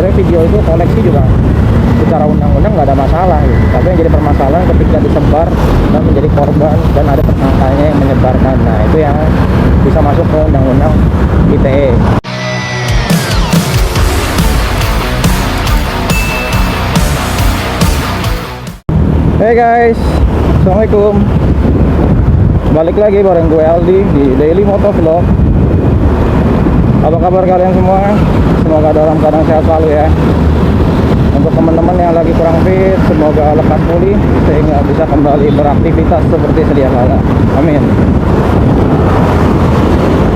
Sebenarnya video itu koleksi juga secara undang-undang nggak ada masalah gitu. Tapi yang jadi permasalahan ketika disebar dan menjadi korban dan ada tersangkanya yang menyebarkan. Nah itu yang bisa masuk ke undang-undang ITE. Hey guys, assalamualaikum. Balik lagi bareng gue Aldi di Daily Motovlog. Apa kabar kalian semua? Semoga dalam keadaan sehat selalu ya. Untuk teman-teman yang lagi kurang fit, semoga lekas pulih sehingga bisa kembali beraktivitas seperti sedia kala. Amin.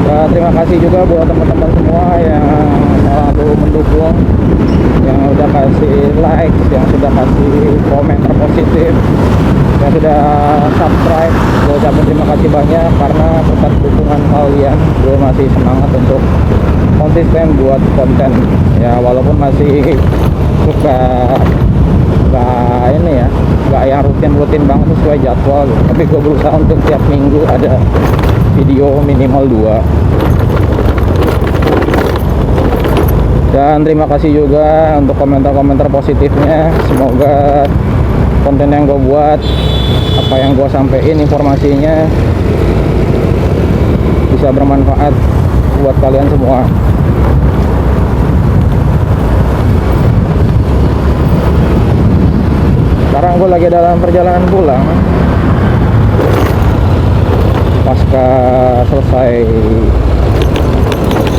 Dan terima kasih juga buat teman-teman semua yang selalu mendukung, yang udah kasih like, yang sudah kasih komentar positif, yang sudah subscribe. Gue ucapin terima kasih banyak karena berkat dukungan kalian gue masih semangat untuk konsisten buat konten ya, walaupun masih nggak ini ya, nggak yang rutin banget sesuai jadwal, tapi gue berusaha untuk tiap minggu ada video minimal 2. Dan terima kasih juga untuk komentar-komentar positifnya. Semoga konten yang gue buat, apa yang gue sampein informasinya bisa bermanfaat buat kalian semua. Sekarang gue lagi dalam perjalanan pulang pasca selesai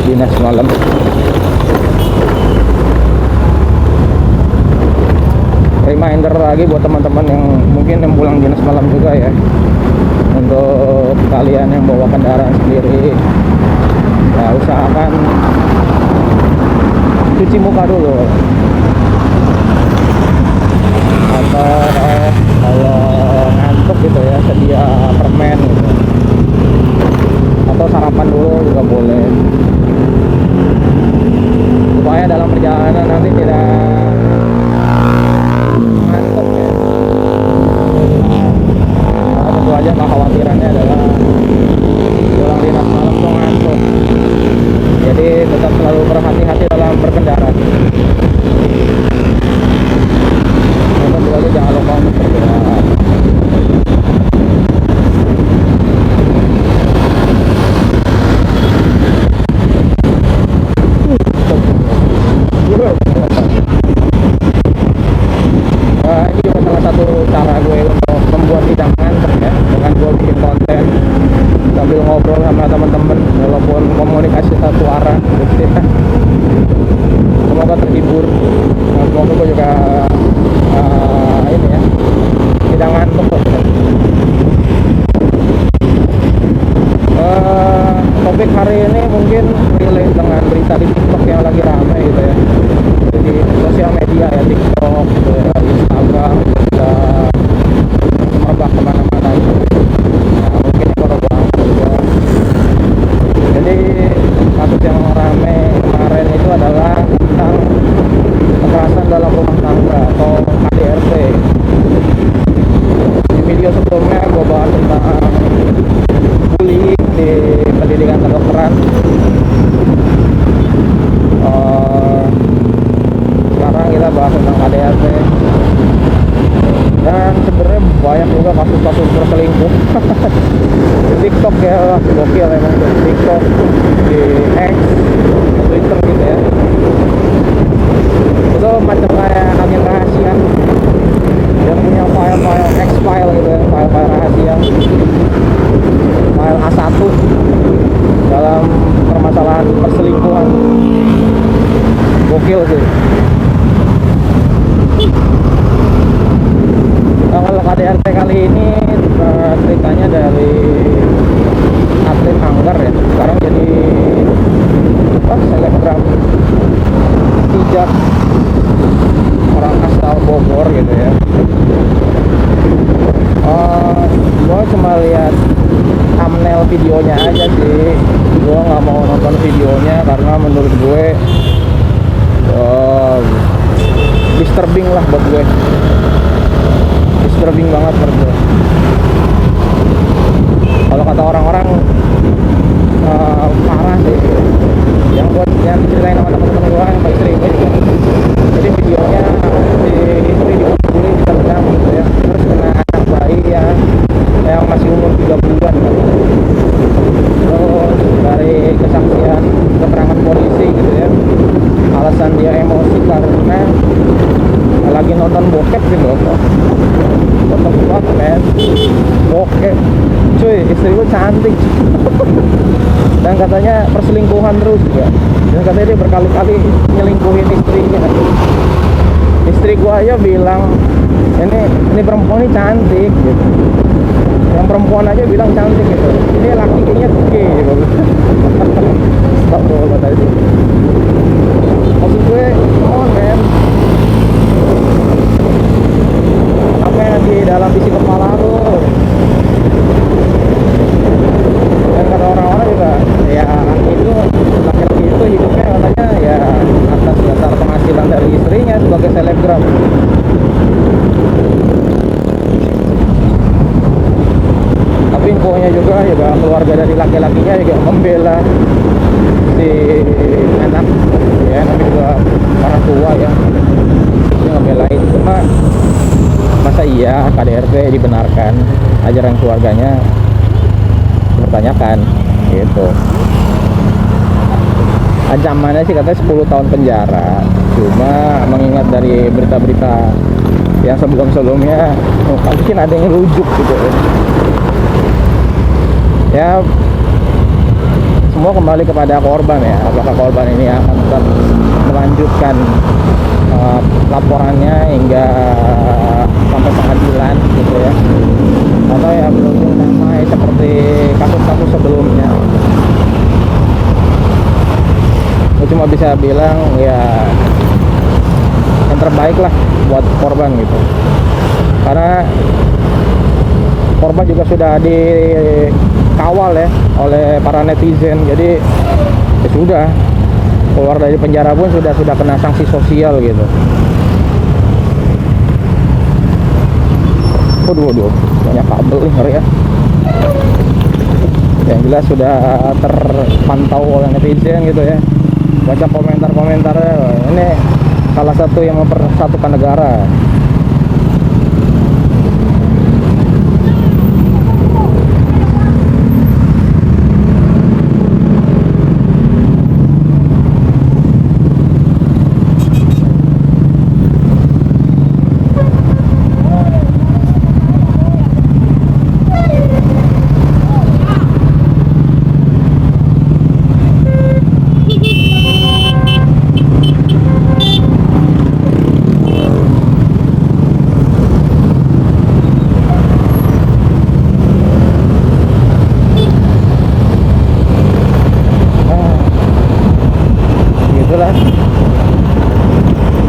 dinas malam. Reminder lagi buat teman-teman yang mungkin yang pulang dinas malam juga ya, untuk kalian yang bawa kendaraan sendiri ya, usahakan cuci muka dulu, atau kalau ngantuk gitu ya sedia permen gitu, atau sarapan dulu juga boleh, supaya dalam perjalanan nanti tidak ngantuk ya. Nah, tentu aja kekhawatirannya adalah pulang dinas malam tuh ngantuk, jadi tetap selalu berhati-hati dalam berkendara. Tentu aja jangan lupa untuk berdoa. Ini juga salah satu cara gue untuk membuat tidak ngantuk ya, dengan gue bikin konten sambil ngobrol sama teman-teman, walaupun komunikasi satu arah gitu ya. Semoga terhibur. Nah, semoga gue juga ini ya, tidak ngantuk kok. Topik hari ini mungkin relate dengan berita di TikTok yang lagi ramai gitu ya. Jadi sosial media ya, TikTok, Instagram, udah merebak kemana-mana gitu. Nah, mungkin itu orang juga. Jadi kasus yang ramai kemarin itu adalah tentang kekerasan dalam rumah tangga atau KDRT. Di video sebelumnya gue bahas tentang bullying di pendidikan kedokteran. Sekarang kita bahas tentang KDRT. Dan sebenarnya banyak juga kasus-kasus berselingkuh di TikTok ya, gokil emang tuh. TikTok, di X, Twitter gitu ya, itu macam kayak agen rahasia yang punya file-file X-file gitu ya, file-file rahasia, file A1 dalam permasalahan perselingkuhan. Gokil sih. Kalau KDRT kali ini ceritanya dari atlet anggar ya, sekarang jadi selebgram pijat, orang asal Bogor gitu ya. Gue cuma lihat thumbnail videonya aja sih, gue nggak mau nonton videonya karena menurut gue disturbing lah buat gue, disturbing banget menurut gue. Kalau kata orang-orang parah sih, yang buat yang diceritain sama teman-teman gua sama istri gua juga. Jadi videonya si istri dipukuli, ditendang gitu ya, terus kena anak bayi ya yang masih umur 3 bulan kan. Terus dari kesaksian keterangan polisi gitu ya, alasan dia emosi karena lagi nonton bokep gitu loh. What the fuck man, bokep cuy, istri gue cantik dan katanya perselingkuhan terus ya, dan katanya dia berkali-kali nyelingkuhin istrinya. Istri gue aja bilang ini perempuan ini cantik gitu, yang perempuan aja bilang cantik gitu, ini laki kayaknya gay gitu. Stop dulu tadi, maksud gue come on man, apa yang di dalam isi kepala lu. Dan kata orang-orang juga ya, itu laki-laki itu hidupnya katanya ya atas dasar penghasilan dari istrinya sebagai selebgram. Tapi infonya juga keluarga dari laki-lakinya juga membela si anak ya, tapi juga orang tua ya, dia ngebelain. Cuma masa iya KDRT dibenarkan, ajaran keluarganya bertanyakan gitu. Ancamannya sih katanya 10 tahun penjara, cuma mengingat dari berita-berita yang sebelum-sebelumnya mungkin ada yang rujuk gitu ya. Semua kembali kepada korban ya, apakah korban ini akan tetap melanjutkan laporannya hingga sampai pengadilan gitu ya, atau ya berujung damai seperti kasus-kasus sebelumnya. Gue cuma bisa bilang ya yang terbaik lah buat korban gitu, karena korban juga sudah dikawal ya oleh para netizen. Jadi ya sudah, keluar dari penjara pun sudah kena sanksi sosial gitu. Waduh, banyak kabel nih, ngeri ya. Yang jelas sudah terpantau oleh netizen gitu ya. Baca komentar-komentarnya, ini salah satu yang mempersatukan negara.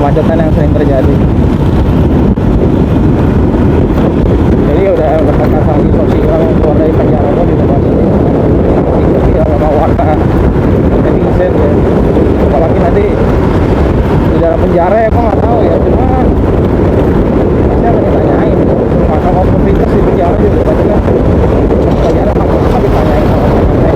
Kemacetan yang sering terjadi. Jadi udah berkata sanksi sosial keluar dari penjara pun juga pasti sanksi sosial sama warga netizen ya. Apalagi nanti di dalam penjara ya, kok nggak tahu ya, cuma pasti akan ditanyain masa kompetitif di penjara juga pasti kan. Penjara apa ditanyain sama teman-teman.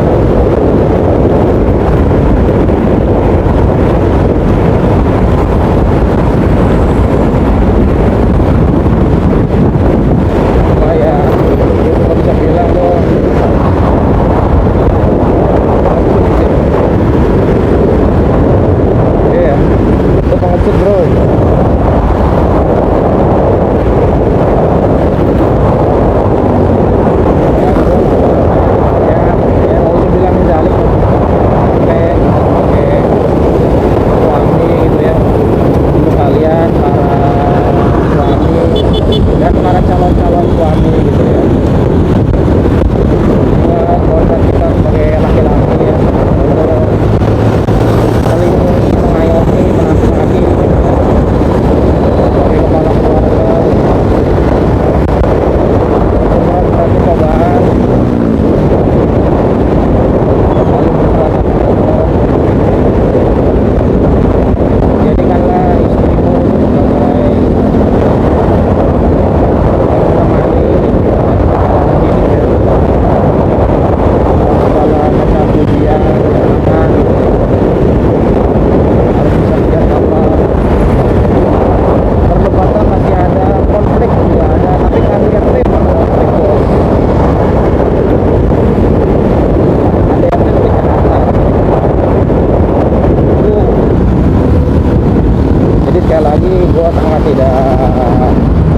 sekali lagi gue sangat tidak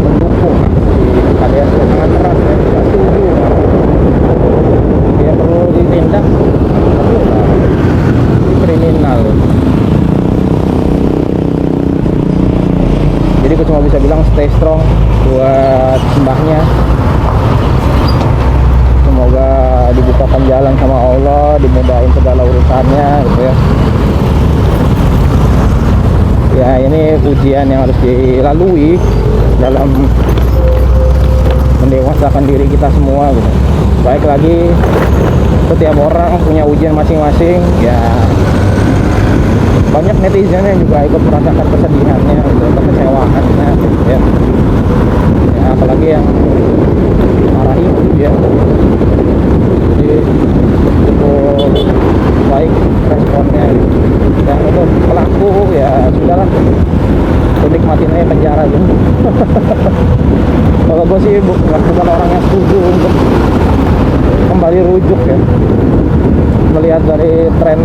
mendukung si KDRT, sangat keras ya, tidak setuju. Dia perlu ditindak, perlu lah, ini kriminal. Jadi gue cuma bisa bilang stay strong buat mbahnya. Semoga dibukakan jalan sama Allah, dimudahin segala urusannya gitu ya. Ya ini ujian yang harus dilalui dalam mendewasakan diri kita semua gitu. Baik lagi setiap orang punya ujian masing-masing ya. Banyak netizen yang juga ikut merasakan kesedihannya gitu, kekecewaannya gitu ya. Ya apalagi yang marahin ya. Jadi cukup baik responnya gitu. Dan untuk pelaku ya sudahlah, nikmatin aja penjara gitu. Kalau gue sih bukan orang yang setuju untuk kembali rujuk ya. Melihat dari tren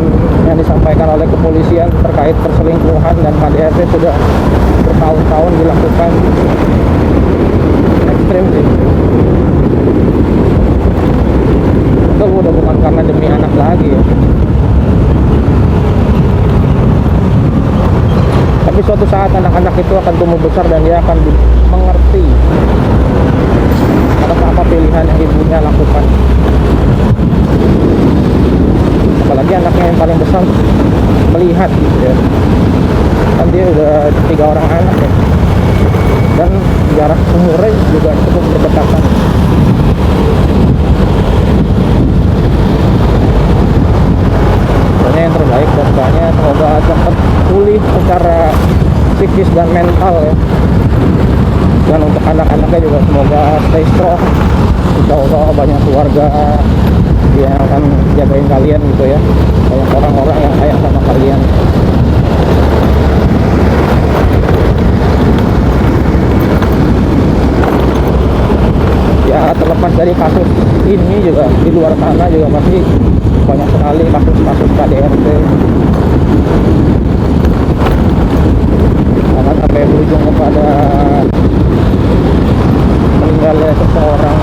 yang disampaikan oleh kepolisian terkait perselingkuhan dan KDRT sudah bertahun-tahun dilakukan, ekstrim sih. Itu udah bukan karena demi anak lagi ya. Tapi suatu saat anak-anak itu akan tumbuh besar dan dia akan mengerti apa pilihan yang ibunya lakukan. Apalagi anaknya yang paling besar melihat gitu ya. Kan dia udah 3 orang anak ya. Dan jarak umurnya juga cukup berdekatan. Pokoknya yang terbaik buat mbaknya, semoga cepat pulih secara psikis dan mental ya. Dan untuk anak-anaknya juga semoga stay strong. Insya Allah banyak keluarga yang akan jagain kalian gitu ya. Banyak orang-orang yang sayang sama kalian. Ya terlepas dari kasus ini juga di luar sana juga masih banyak sekali kasus-kasus KDRT. Karena sampai berujung kepada meninggalnya seseorang.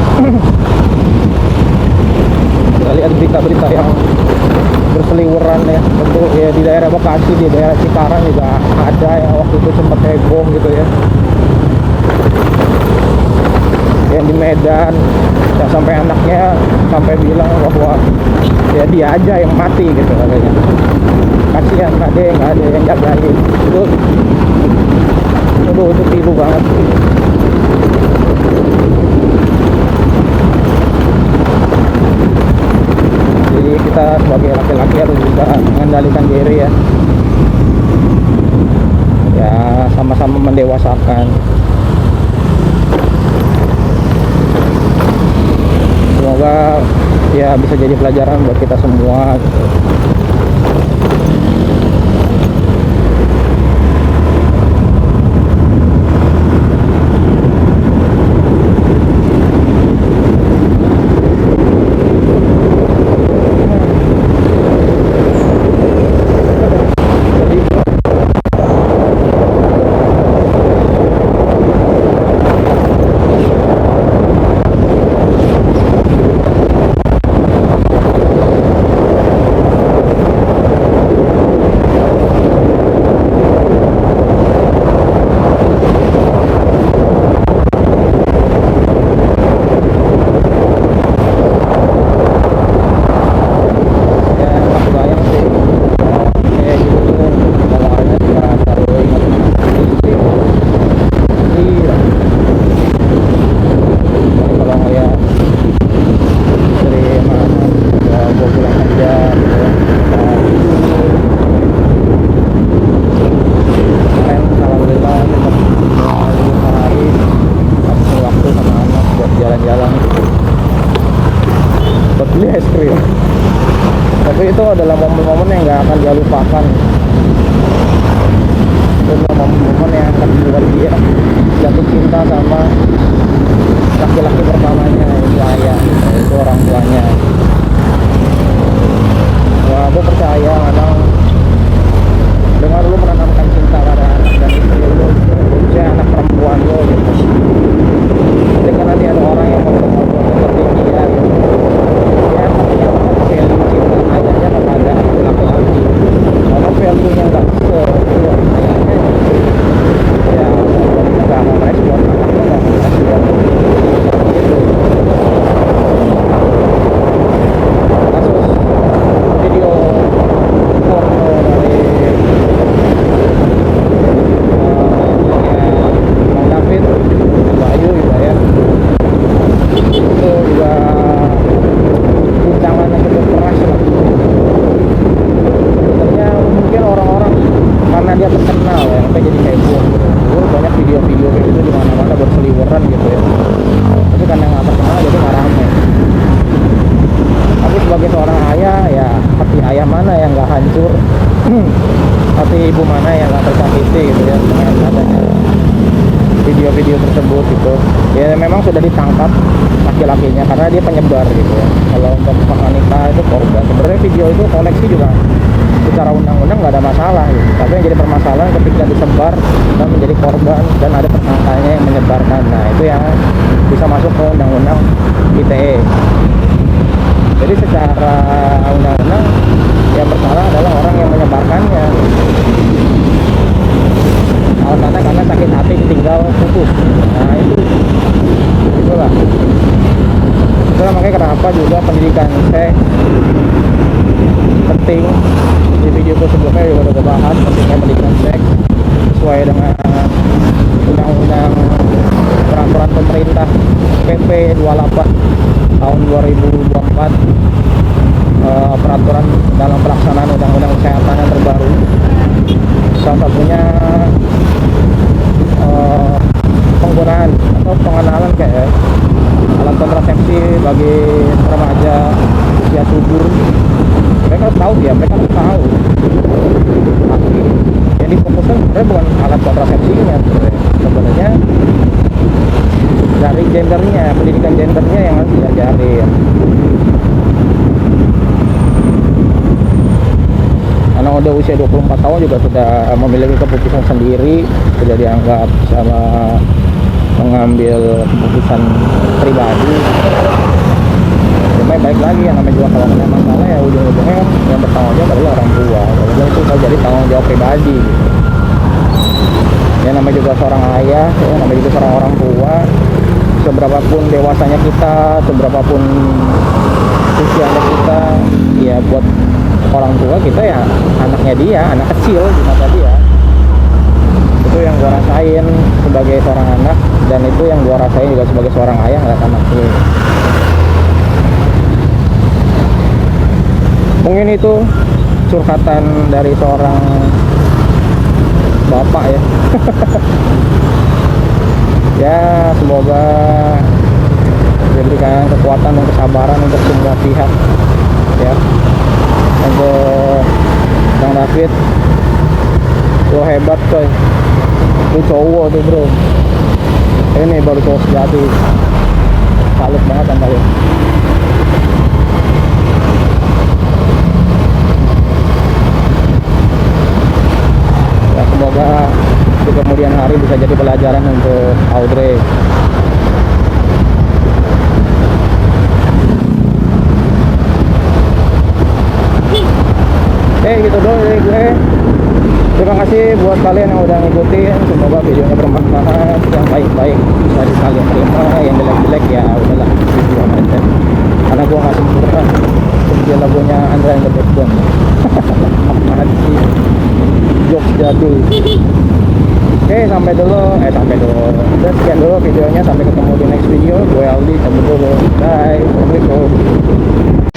Kita lihat berita-berita yang berseliweran ya, tentu ya di daerah Bekasi, di daerah Cikarang juga ada yang waktu itu sempat heboh gitu ya. Yang di Medan ya, sampai anaknya sampai bilang bahwa ya dia aja yang mati gitu katanya. Kasihan nggak ada yang jagain. Itu tiru banget. Jadi kita sebagai laki-laki harus bisa mengendalikan diri ya. Ya sama-sama mendewasakan. Semoga ya bisa jadi pelajaran buat kita semua gitu. Tapi itu adalah momen-momen yang gak akan dia lupakan. Itu adalah momen-momen yang akan membuat dia jatuh cinta sama laki-laki pertamanya, yaitu ayah, yaitu orang tuanya. Wah, gue percaya memang dengan lu menanamkan cinta pada anak dan istri lu, video-video kayak gitu di mana-mana berseliweran gitu ya. Tapi karena nggak terkenal jadi nggak rame. Tapi sebagai seorang ayah ya, hati ayah mana yang nggak hancur, hati ibu mana yang nggak tersakiti gitu ya dengan adanya video-video tersebut gitu. Ya memang sudah ditangkap laki-lakinya karena dia penyebar gitu ya. Kalau untuk wanita itu korban, sebenarnya video itu koleksi juga secara undang-undang nggak ada masalah gitu. Tapi yang jadi permasalahan ketika disebar dan menjadi korban dan ada tersangkanya yang menyebarkan, nah itu yang bisa masuk ke undang-undang ITE. Jadi secara undang-undang yang bersalah adalah orang yang menyebarkannya. Alasannya karena sakit hati ditinggal putus. Nah itulah makanya kenapa juga pendidikan seks penting. Di videoku sebelumnya juga udah bahas pentingnya pendidikan seks sesuai dengan undang-undang peraturan pemerintah PP 28 tahun 2024, peraturan dalam pelaksanaan undang-undang kesehatan yang terbaru. Salah satunya penggunaan atau pengenalan kayak alat kontrasepsi bagi remaja usia subur. Mereka harus tahu ya, mereka harus tahu. Tapi yang difokuskan sebenarnya bukan alat kontrasepsinya, sebenarnya dari gendernya, pendidikan gendernya yang harus diajarin. Karena udah usia 24 tahun juga sudah memiliki keputusan sendiri, sudah dianggap sama mengambil keputusan pribadi. Cuma baik lagi yang namanya juga kalau kena masalah ya ujung-ujungnya yang bertanggung jawab adalah orang tua. Kalau itu kalau jadi tanggung jawab pribadi. Ya namanya juga seorang ayah, ya namanya juga seorang orang tua. Seberapapun dewasanya kita, seberapapun usianya kita, ya buat orang tua kita ya anaknya dia, anak kecil di mata dia. Itu yang gua rasain sebagai seorang anak, dan itu yang gua rasain juga sebagai seorang ayah ngeliat anaknya. Mungkin itu curhatan dari seorang bapak ya. Ya semoga diberikan kekuatan dan kesabaran untuk semua pihak ya. Untuk Bang David, lo hebat coy, lu cowok tuh bro, ini baru cowok sejati, salut banget sama lu. Ya semoga di kemudian hari bisa jadi pelajaran untuk Audrey. Gitu doang dari gue. Terima kasih buat kalian yang udah ngikutin. Semoga videonya bermanfaat, yang baik-baik bisa kalian terima, yang jelek-jelek ya udahlah video aja. Karena gue nggak sempurna seperti lagunya Andra and the Backbone. Apaan sih jokes jadul. Oke, sampai dulu. Udah sekian dulu videonya, sampai ketemu di next video. Gue Aldi, cabut dulu. Bye. Assalamualaikum.